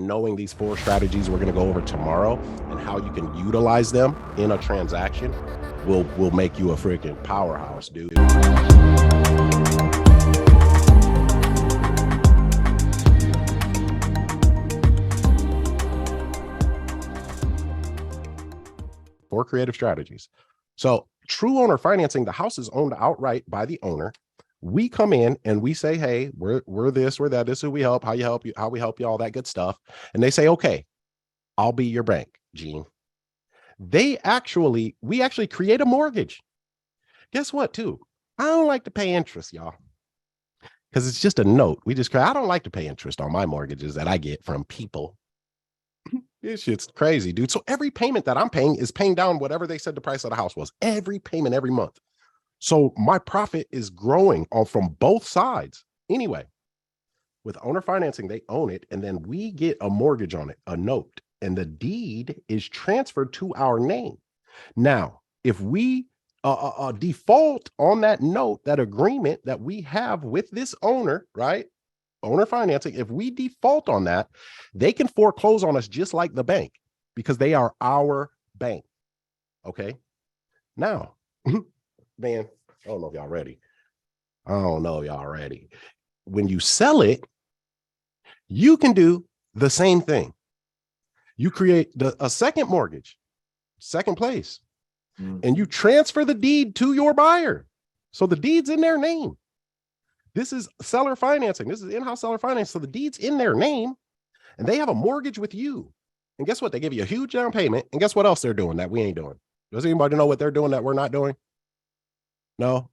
Knowing these 4 strategies we're going to go over tomorrow and how you can utilize them in a transaction will make you a freaking powerhouse, dude. Four creative strategies. So true owner financing, the house is owned outright by the owner. We come in and we say, hey, we're this, we're that, this is who we help, how we help you, all that good stuff. And they say, okay, I'll be your bank, Gene. We actually create a mortgage. Guess what, too? I don't like to pay interest, y'all. Because it's just a note. I don't like to pay interest on my mortgages that I get from people. This shit's crazy, dude. So every payment that I'm paying is paying down whatever they said the price of the house was. Every payment every month. So my profit is growing from both sides. Anyway, with owner financing, they own it, and then we get a mortgage on it, a note, and the deed is transferred to our name. Now, if we default on that note, that agreement that we have with this owner, right? Owner financing, if we default on that, they can foreclose on us just like the bank because they are our bank. Okay. Now, man, I don't know if y'all ready. When you sell it, you can do the same thing. You create a second mortgage, second place, and you transfer the deed to your buyer. So the deed's in their name. This is seller financing. This is in-house seller finance. So the deed's in their name and they have a mortgage with you. And guess what? They give you a huge down payment. And guess what else they're doing that we ain't doing? Does anybody know what they're doing that we're not doing? No?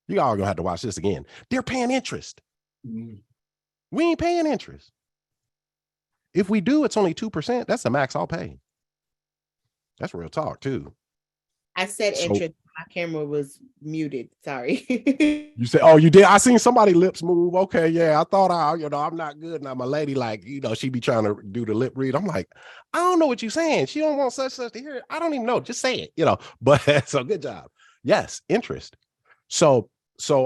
You all gonna have to watch this again. They're paying interest. We ain't paying interest. If we do, it's only 2%. That's the max I'll pay. That's real talk too. I said interest. My camera was muted. Sorry. You said, oh, you did? I seen somebody lips move. Okay, yeah. I thought I'm not good. Now my lady, she be trying to do the lip read. I'm like, I don't know what you're saying. She don't want such to hear it. I don't even know. Just say it, but so good job. Yes, interest. So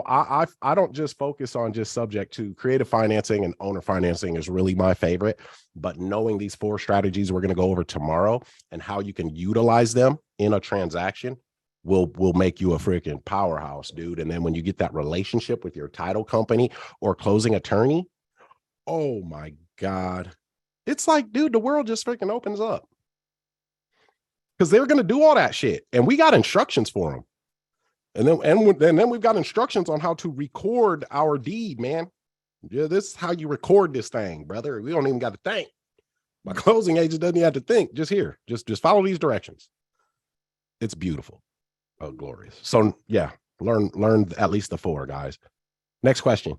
I don't just focus on just subject to creative financing, and owner financing is really my favorite, but knowing these 4 strategies we're going to go over tomorrow and how you can utilize them in a transaction will make you a freaking powerhouse, dude. And then when you get that relationship with your title company or closing attorney, oh my God, it's like, dude, the world just freaking opens up because they're going to do all that shit. And we got instructions for them. And then we've got instructions on how to record our deed, man. Yeah, this is how you record this thing, brother. We don't even got to think. My closing agent doesn't even have to think. Just follow these directions. It's beautiful. Oh, glorious. So yeah, learn at least the 4, guys. Next question.